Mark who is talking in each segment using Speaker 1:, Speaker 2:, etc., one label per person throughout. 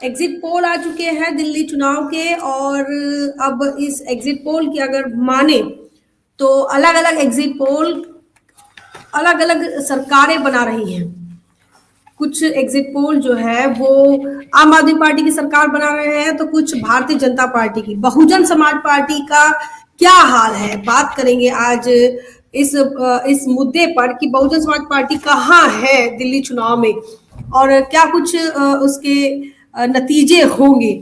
Speaker 1: Exit poll आ चुके हैं दिल्ली चुनाव के। और अब इस एग्जिट पोल की अगर माने तो अलग अलग एग्जिट पोल अलग अलग सरकारें बना रही हैं। कुछ एग्जिट पोल जो है वो आम आदमी पार्टी की सरकार बना रहे हैं, तो कुछ भारतीय जनता पार्टी की। बहुजन समाज पार्टी का क्या हाल है, बात करेंगे आज इस मुद्दे पर कि बहुजन समाज पार्टी कहाँ है दिल्ली चुनाव में और क्या कुछ उसके नतीजे होंगे।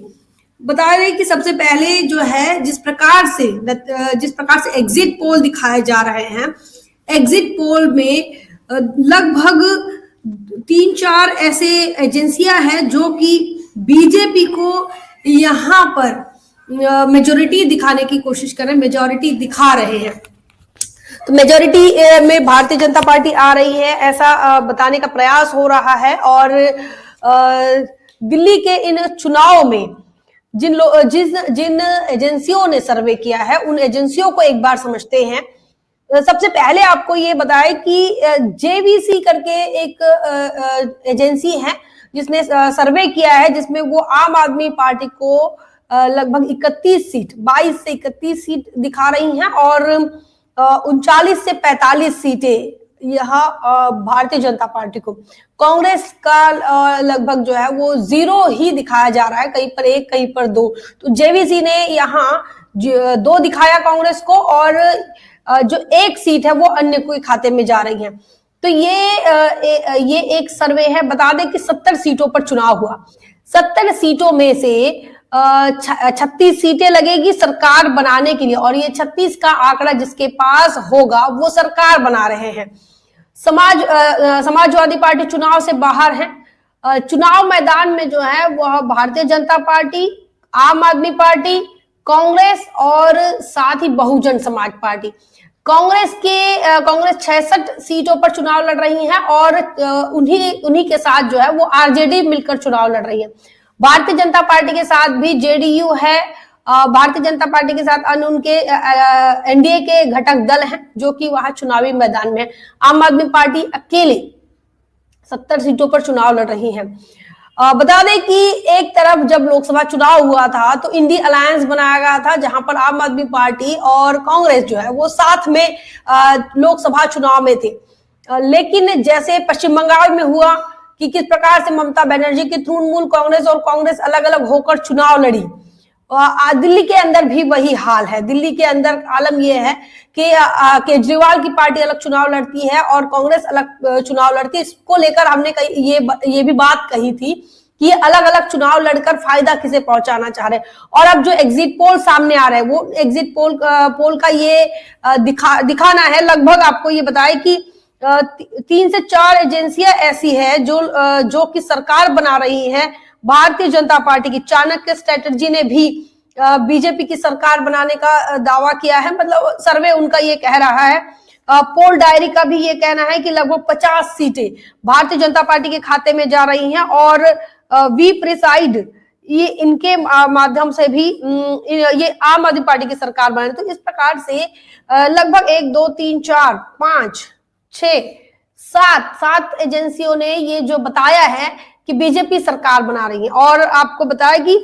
Speaker 1: बता रहे कि सबसे पहले जो है जिस प्रकार से एग्जिट पोल दिखाए जा रहे हैं, एग्जिट पोल में लगभग 3-4 ऐसे एजेंसियां हैं जो कि बीजेपी को यहाँ पर मेजोरिटी दिखाने की कोशिश कर रहे हैं, मेजोरिटी दिखा रहे हैं। तो मेजोरिटी में भारतीय जनता पार्टी आ रही है, ऐसा बताने का प्रयास हो रहा है। और दिल्ली के इन चुनाव में जिन एजेंसियों ने सर्वे किया है उन एजेंसियों को एक बार समझते हैं। सबसे पहले आपको ये बताएं कि जेवीसी करके एक एजेंसी है जिसने सर्वे किया है, जिसमें वो आम आदमी पार्टी को लगभग 31 सीट 22 से 31 सीट दिखा रही हैं और 39 से 45 सीटें यहाँ भारतीय जनता पार्टी को। कांग्रेस का लगभग जो है वो 0 ही दिखाया जा रहा है, कहीं पर 1 कहीं पर 2। तो जेवीसी ने यहाँ 2 दिखाया कांग्रेस को और जो 1 सीट है वो अन्य कोई खाते में जा रही है। तो ये एक सर्वे है। बता दें कि 70 सीटों पर चुनाव हुआ। 70 सीटों में से 36 सीटें लगेगी सरकार बनाने के लिए और ये 36 का आंकड़ा जिसके पास होगा वो सरकार बना रहे हैं। समाजवादी पार्टी चुनाव से बाहर है। चुनाव मैदान में जो है वह भारतीय जनता पार्टी, आम आदमी पार्टी, कांग्रेस और साथ ही बहुजन समाज पार्टी। कांग्रेस 66 सीटों पर चुनाव लड़ रही है और उन्हीं के साथ जो है वो आरजेडी मिलकर चुनाव लड़ रही है। भारतीय जनता पार्टी के साथ भी जेडीयू है। भारतीय जनता पार्टी के साथ अन्य उनके एनडीए के घटक दल हैं जो कि वहां चुनावी मैदान में है। आम आदमी पार्टी अकेले 70 सीटों पर चुनाव लड़ रही है। बता दें कि एक तरफ जब लोकसभा चुनाव हुआ था तो इंडी अलायंस बनाया गया था, जहां पर आम आदमी पार्टी और कांग्रेस जो है वो साथ में लोकसभा चुनाव में थे। लेकिन जैसे पश्चिम बंगाल में हुआ कि किस प्रकार से ममता बनर्जी की तृणमूल कांग्रेस और कांग्रेस अलग अलग होकर चुनाव लड़ी, दिल्ली के अंदर भी वही हाल है। दिल्ली के अंदर आलम यह है कि केजरीवाल की पार्टी अलग चुनाव लड़ती है और कांग्रेस अलग चुनाव लड़ती है। इसको लेकर हमने ये भी बात कही थी कि ये अलग अलग चुनाव लड़कर फायदा किसे पहुंचाना चाह रहे हैं। और अब जो एग्जिट पोल सामने आ रहा है वो एग्जिट पोल का ये दिखाना है। लगभग आपको ये बताए कि 3 से 4 एजेंसियां ऐसी है जो कि सरकार बना रही है भारतीय जनता पार्टी की। चाणक्य स्ट्रेटजी ने भी बीजेपी की सरकार बनाने का दावा किया है, मतलब सर्वे उनका ये कह रहा है। पोल डायरी का भी ये कहना है कि लगभग 50 सीटें भारतीय जनता पार्टी के खाते में जा रही हैं और वी प्रिसाइड ये इनके माध्यम से भी ये आम आदमी पार्टी की सरकार बने। तो इस प्रकार से लगभग 1 2 3 4 5 6 7 एजेंसियों ने ये जो बताया है कि बीजेपी सरकार बना रही है। और आपको बताया कि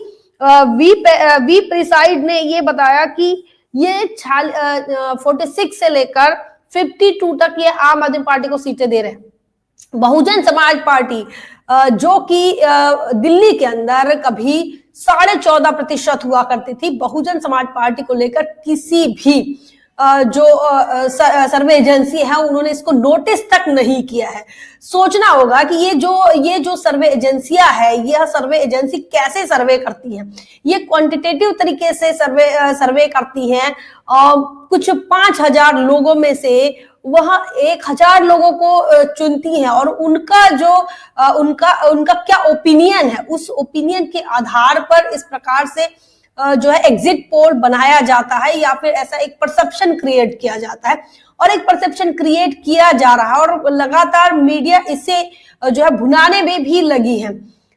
Speaker 1: वी प्रिसाइड ने ये बताया कि ये 46 से लेकर 52 तक ये आम आदमी पार्टी को सीटें दे रहे हैं। बहुजन समाज पार्टी जो कि दिल्ली के अंदर कभी 14.5% हुआ करती थी, बहुजन समाज पार्टी को लेकर किसी भी जो सर्वे एजेंसी है उन्होंने इसको नोटिस तक नहीं किया है। सोचना होगा कि ये जो सर्वे एजेंसियां है, यह सर्वे एजेंसी कैसे सर्वे करती है। ये क्वांटिटेटिव तरीके से सर्वे करती है। कुछ 5000 लोगों में से वह 1000 लोगों को चुनती है और उनका जो उनका क्या ओपिनियन है, उस ओपिनियन के आधार पर इस प्रकार से जो है एग्जिट पोल बनाया जाता है या फिर ऐसा एक परसेप्शन क्रिएट किया जाता है। और एक परसेप्शन क्रिएट किया जा रहा है और लगातार मीडिया इसे जो है भुनाने में भी लगी है।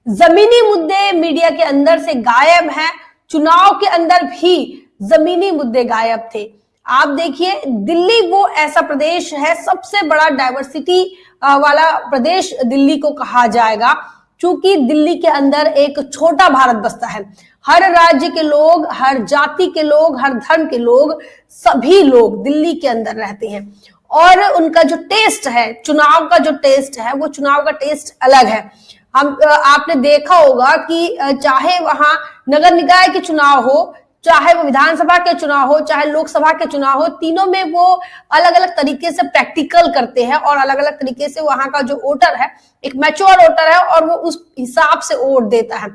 Speaker 1: जमीनी मुद्दे मीडिया के अंदर से गायब हैं। चुनाव के अंदर भी जमीनी मुद्दे गायब थे। आप देखिए दिल्ली वो ऐसा प्रदेश है, सबसे बड़ा डाइवर्सिटी वाला प्रदेश दिल्ली को कहा जाएगा। चूंकि दिल्ली के अंदर एक छोटा भारत बसता है, हर राज्य के लोग, हर जाति के लोग, हर धर्म के लोग, सभी लोग दिल्ली के अंदर रहते हैं और उनका जो टेस्ट है, चुनाव का जो टेस्ट है, वो चुनाव का टेस्ट अलग है। हम आपने देखा होगा कि चाहे वहां नगर निकाय के चुनाव हो, चाहे वो विधानसभा के चुनाव हो, चाहे लोकसभा के चुनाव हो, तीनों में वो अलग अलग तरीके से प्रैक्टिकल करते हैं और अलग अलग तरीके से वहां का जो वोटर है, एक मैच्योर वोटर है और वो उस हिसाब से वोट देता है।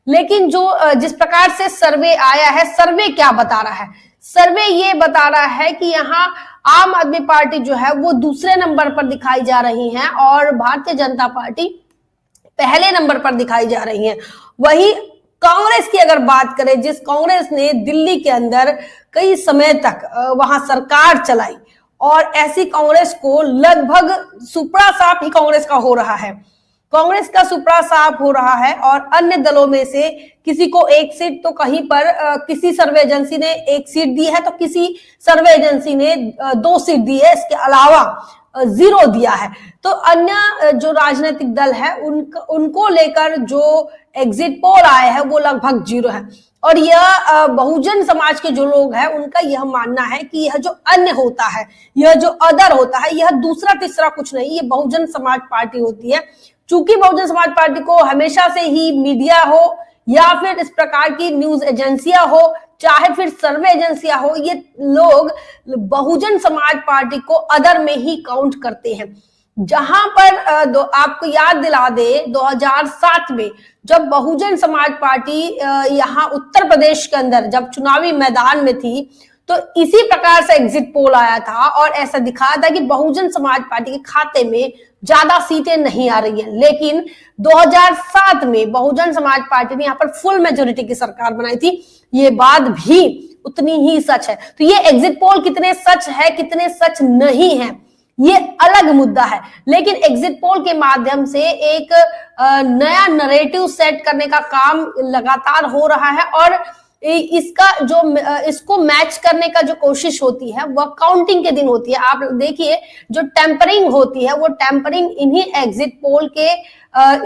Speaker 1: लेकिन जो जिस प्रकार से सर्वे आया है, सर्वे क्या बता रहा है? सर्वे ये बता रहा है कि यहाँ आम आदमी पार्टी जो है वो दूसरे नंबर पर दिखाई जा रही है और भारतीय जनता पार्टी पहले नंबर पर दिखाई जा रही है। वही कांग्रेस की अगर बात करें, जिस कांग्रेस ने दिल्ली के अंदर कई समय तक वहां सरकार चलाई और ऐसी कांग्रेस को लगभग सुपड़ा साफ ही कांग्रेस का हो रहा है, कांग्रेस का सुपड़ा साफ हो रहा है और अन्य दलों में से किसी को एक सीट तो कहीं पर किसी सर्वे एजेंसी ने एक सीट दी है तो किसी सर्वे एजेंसी ने 2 सीट दी है, इसके अलावा 0 दिया है। तो अन्य जो राजनीतिक दल है उनको लेकर जो एग्जिट पोल आए हैं वो लगभग 0 है और यह बहुजन समाज के जो लोग हैं उनका यह मानना है कि यह जो अन्य होता है, यह जो अदर होता है, यह दूसरा तीसरा कुछ नहीं, ये बहुजन समाज पार्टी होती है। चूंकि बहुजन समाज पार्टी को हमेशा से ही मीडिया हो या फिर इस प्रकार की न्यूज एजेंसियां हो, चाहे फिर सर्वे एजेंसियां हो, ये लोग बहुजन समाज पार्टी को अदर में ही काउंट करते हैं। जहां पर आपको याद दिला दे 2007 में जब बहुजन समाज पार्टी यहाँ उत्तर प्रदेश के अंदर जब चुनावी मैदान में थी तो इसी प्रकार से एग्जिट पोल आया था और ऐसा दिखाया था कि बहुजन समाज पार्टी के खाते में ज्यादा सीटें नहीं आ रही हैं। लेकिन 2007 में बहुजन समाज पार्टी ने यहाँ पर फुल मेजोरिटी की सरकार बनाई थी। ये बात भी उतनी ही सच है। तो ये एग्जिट पोल कितने सच है, कितने सच नहीं है, ये अलग मुद्दा है। लेकिन एग्जिट पोल के माध्यम से एक नया नरेटिव सेट करने का काम लगातार हो रहा है और इसका जो इसको मैच करने का जो कोशिश होती है वह काउंटिंग के दिन होती है। आप देखिए जो टेम्परिंग होती है वो टेम्परिंग इन्हीं एग्जिट पोल के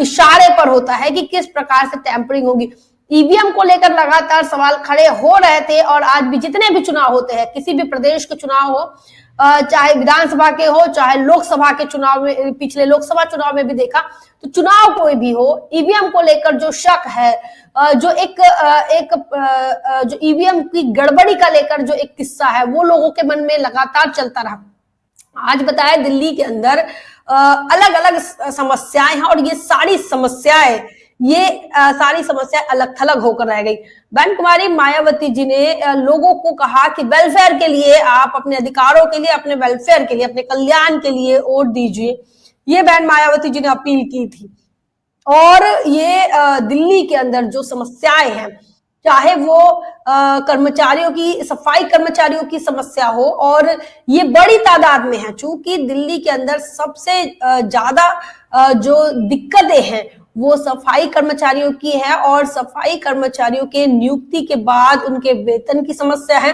Speaker 1: इशारे पर होता है कि किस प्रकार से टेम्परिंग होगी। ईवीएम को लेकर लगातार सवाल खड़े हो रहे थे और आज भी जितने भी चुनाव होते हैं, किसी भी प्रदेश के चुनाव हो, चाहे विधानसभा के हो, चाहे लोकसभा के चुनाव में, पिछले लोकसभा चुनाव में भी देखा, तो चुनाव कोई भी हो, ईवीएम को लेकर जो शक है, जो जो ईवीएम की गड़बड़ी का लेकर जो एक किस्सा है वो लोगों के मन में लगातार चलता रहा। आज बताया दिल्ली के अंदर अलग अलग समस्याएं हैं और ये सारी समस्याएं अलग थलग होकर रह गई। बहन कुमारी मायावती जी ने लोगों को कहा कि वेलफेयर के लिए, आप अपने अधिकारों के लिए, अपने वेलफेयर के लिए, अपने कल्याण के लिए वोट दीजिए, ये बहन मायावती जी ने अपील की थी। और ये दिल्ली के अंदर जो समस्याएं हैं, चाहे वो कर्मचारियों की, सफाई कर्मचारियों की समस्या हो, और ये बड़ी तादाद में है, चूंकि दिल्ली के अंदर सबसे ज्यादा जो दिक्कतें हैं वो सफाई कर्मचारियों की है और सफाई कर्मचारियों के नियुक्ति के बाद उनके वेतन की समस्या है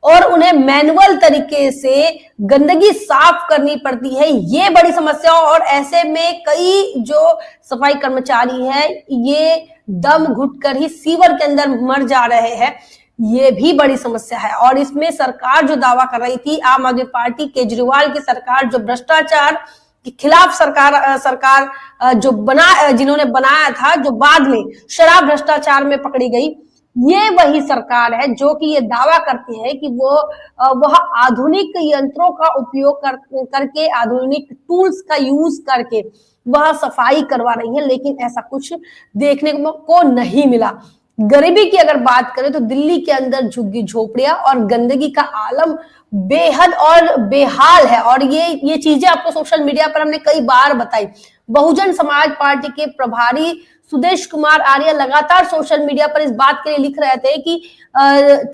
Speaker 1: और उन्हें मैनुअल तरीके से गंदगी साफ करनी पड़ती है, ये बड़ी समस्या। और ऐसे में कई जो सफाई कर्मचारी हैं ये दम घुटकर ही सीवर के अंदर मर जा रहे हैं, ये भी बड़ी समस्या है। और इसमें सरकार जो दावा कर रही थी, आम आदमी पार्टी, केजरीवाल की सरकार, जो भ्रष्टाचार के खिलाफ सरकार जिन्होंने बनाया था, जो बाद में शराब भ्रष्टाचार में पकड़ी गई, ये वही सरकार है जो कि ये दावा करती है कि वह आधुनिक यंत्रों का उपयोग करके, आधुनिक टूल्स का यूज करके वह सफाई करवा रही है। लेकिन ऐसा कुछ देखने को नहीं मिला। गरीबी की अगर बात करें तो दिल्ली के अंदर झुग्गी झोपड़ियां और गंदगी का आलम बेहद और बेहाल है। और ये चीजें आपको सोशल मीडिया पर हमने कई बार बताई। बहुजन समाज पार्टी के प्रभारी सुदेश कुमार आर्य लगातार सोशल मीडिया पर इस बात के लिए लिख रहे थे कि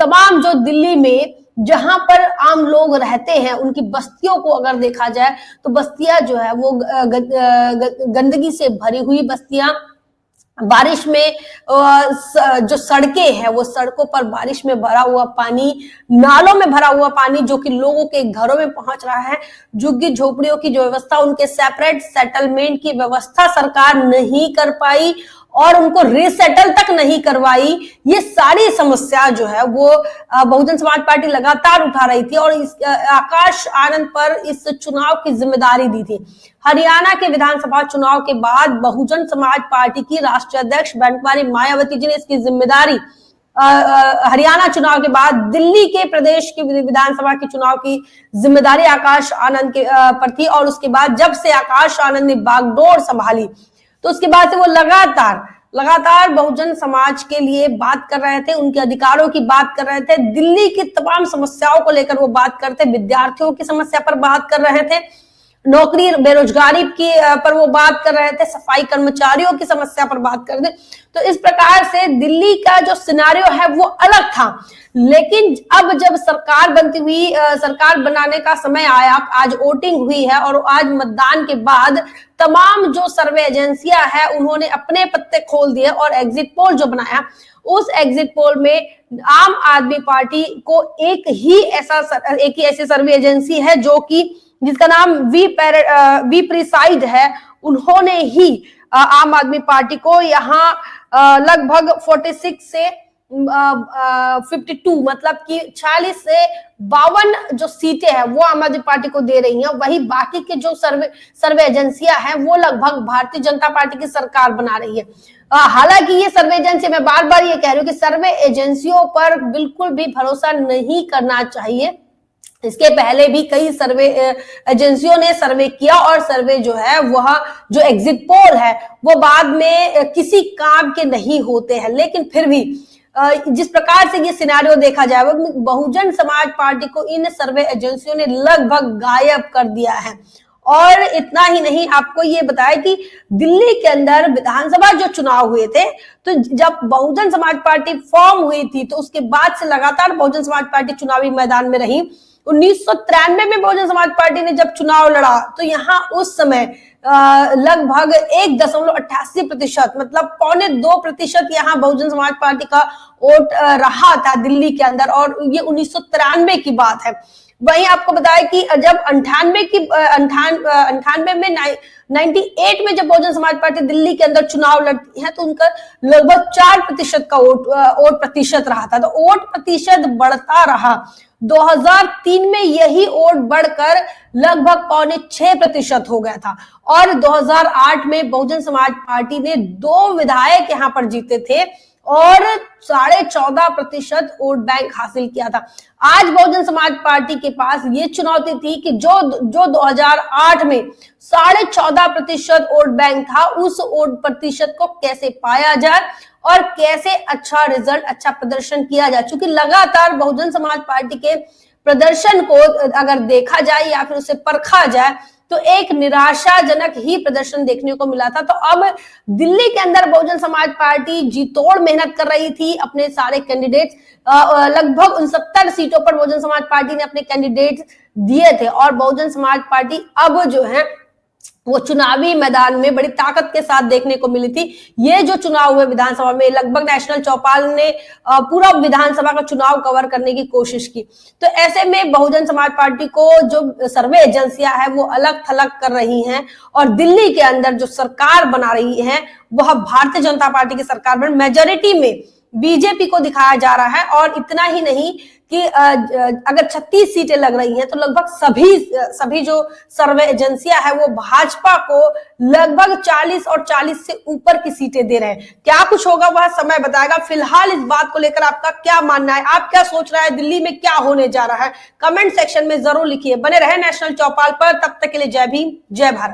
Speaker 1: तमाम जो दिल्ली में जहां पर आम लोग रहते हैं उनकी बस्तियों को अगर देखा जाए तो बस्तियां जो है वो गंदगी से भरी हुई बस्तियां बारिश में जो सड़कें हैं वो सड़कों पर बारिश में भरा हुआ पानी, नालों में भरा हुआ पानी जो कि लोगों के घरों में पहुंच रहा है, झुग्गी झोपड़ियों की जो व्यवस्था, उनके सेपरेट सेटलमेंट की व्यवस्था सरकार नहीं कर पाई और उनको रीसेटल तक नहीं करवाई। ये सारी समस्या जो है वो बहुजन समाज पार्टी लगातार उठा रही थी और इस आकाश आनंद पर इस चुनाव की जिम्मेदारी दी थी। हरियाणा के विधानसभा चुनाव के बाद बहुजन समाज पार्टी की राष्ट्रीय अध्यक्ष बनने मायावती जी ने इसकी जिम्मेदारी हरियाणा चुनाव के बाद दिल्ली के प्रदेश की विधानसभा के चुनाव की जिम्मेदारी आकाश आनंद के पर थी। और उसके बाद जब से आकाश आनंद ने बागडोर संभाली तो उसके बाद से वो लगातार बहुजन समाज के लिए बात कर रहे थे, उनके अधिकारों की बात कर रहे थे, दिल्ली की तमाम समस्याओं को लेकर वो बात करते, विद्यार्थियों की समस्या पर बात कर रहे थे, नौकरी बेरोजगारी की पर वो बात कर रहे थे, सफाई कर्मचारियों की समस्या पर बात कर रहे थे। तो इस प्रकार से दिल्ली का जो सिनारियो है वो अलग था। लेकिन अब जब सरकार बनती हुई, सरकार बनाने का समय आया, आज वोटिंग हुई है और आज मतदान के बाद तमाम जो सर्वे एजेंसियां हैं उन्होंने अपने पत्ते खोल दिए और एग्जिट पोल जो बनाया, उस एग्जिट पोल में आम आदमी पार्टी को एक ही ऐसी सर्वे एजेंसी है जो कि जिसका नाम वी प्रिसाइड है, उन्होंने ही आम आदमी पार्टी को यहाँ लगभग 46 से 52 मतलब कि 46 से 52 जो सीटें हैं वो आम आदमी पार्टी को दे रही हैं। वही बाकी के जो सर्वे एजेंसियां हैं वो लगभग भारतीय जनता पार्टी की सरकार बना रही है। हालांकि ये सर्वे एजेंसी, मैं बार बार ये कह रही हूँ कि सर्वे एजेंसियों पर बिल्कुल भी भरोसा नहीं करना चाहिए। इसके पहले भी कई सर्वे एजेंसियों ने सर्वे किया और सर्वे जो है वह जो एग्जिट पोल है वो बाद में किसी काम के नहीं होते हैं। लेकिन फिर भी जिस प्रकार से ये सिनारियो देखा जाए, बहुजन समाज पार्टी को इन सर्वे एजेंसियों ने लगभग गायब कर दिया है। और इतना ही नहीं, आपको ये बताया कि दिल्ली के अंदर विधानसभा जो चुनाव हुए थे, तो जब बहुजन समाज पार्टी फॉर्म हुई थी तो उसके बाद से लगातार बहुजन समाज पार्टी चुनावी मैदान में रही। 1993 में बहुजन समाज पार्टी ने जब चुनाव लड़ा तो यहाँ उस समय लगभग 1.88% मतलब 2.25% यहाँ बहुजन समाज पार्टी का वोट रहा था दिल्ली के अंदर, और ये 1993 की बात है। वहीं आपको बताया कि जब 98 में 98 में जब बहुजन समाज पार्टी दिल्ली के अंदर चुनाव लड़ती है तो उनका लगभग 4% का वोट प्रतिशत रहा था। तो वोट प्रतिशत बढ़ता रहा। 2003 में यही वोट बढ़कर लगभग 6.25% हो गया था और 2008 में बहुजन समाज पार्टी ने 2 विधायक यहां पर जीते थे और 14.5% वोट बैंक हासिल किया था। आज बहुजन समाज पार्टी के पास ये चुनौती थी कि जो 2008 में 14.5% वोट बैंक था, उस वोट प्रतिशत को कैसे पाया जाए और कैसे अच्छा रिजल्ट, अच्छा प्रदर्शन किया जाए। क्योंकि लगातार बहुजन समाज पार्टी के प्रदर्शन को अगर देखा जाए या फिर उसे परखा जाए तो एक निराशाजनक ही प्रदर्शन देखने को मिला था। तो अब दिल्ली के अंदर बहुजन समाज पार्टी जी तोड़ मेहनत कर रही थी अपने सारे कैंडिडेट्स, लगभग 69 सीटों पर बहुजन समाज पार्टी ने अपने कैंडिडेट्स दिए थे और बहुजन समाज पार्टी अब जो है वो चुनावी मैदान में बड़ी ताकत के साथ देखने को मिली थी। ये जो चुनाव हुए विधानसभा में, लगभग नेशनल चौपाल ने पूरा विधानसभा का चुनाव कवर करने की कोशिश की। तो ऐसे में बहुजन समाज पार्टी को जो सर्वे एजेंसियां हैं वो अलग थलग कर रही हैं और दिल्ली के अंदर जो सरकार बना रही है वह भारतीय जनता पार्टी की सरकार बन, मेजोरिटी में बीजेपी को दिखाया जा रहा है। और इतना ही नहीं कि अगर 36 सीटें लग रही हैं तो लगभग सभी जो सर्वे एजेंसियां हैं वो भाजपा को लगभग 40 और 40 से ऊपर की सीटें दे रहे हैं। क्या कुछ होगा वह समय बताएगा। फिलहाल इस बात को लेकर आपका क्या मानना है, आप क्या सोच रहे हैं, दिल्ली में क्या होने जा रहा है, कमेंट सेक्शन में जरूर लिखिए। बने रहे नेशनल चौपाल पर, तब तक के लिए जय भीम, जय भारत।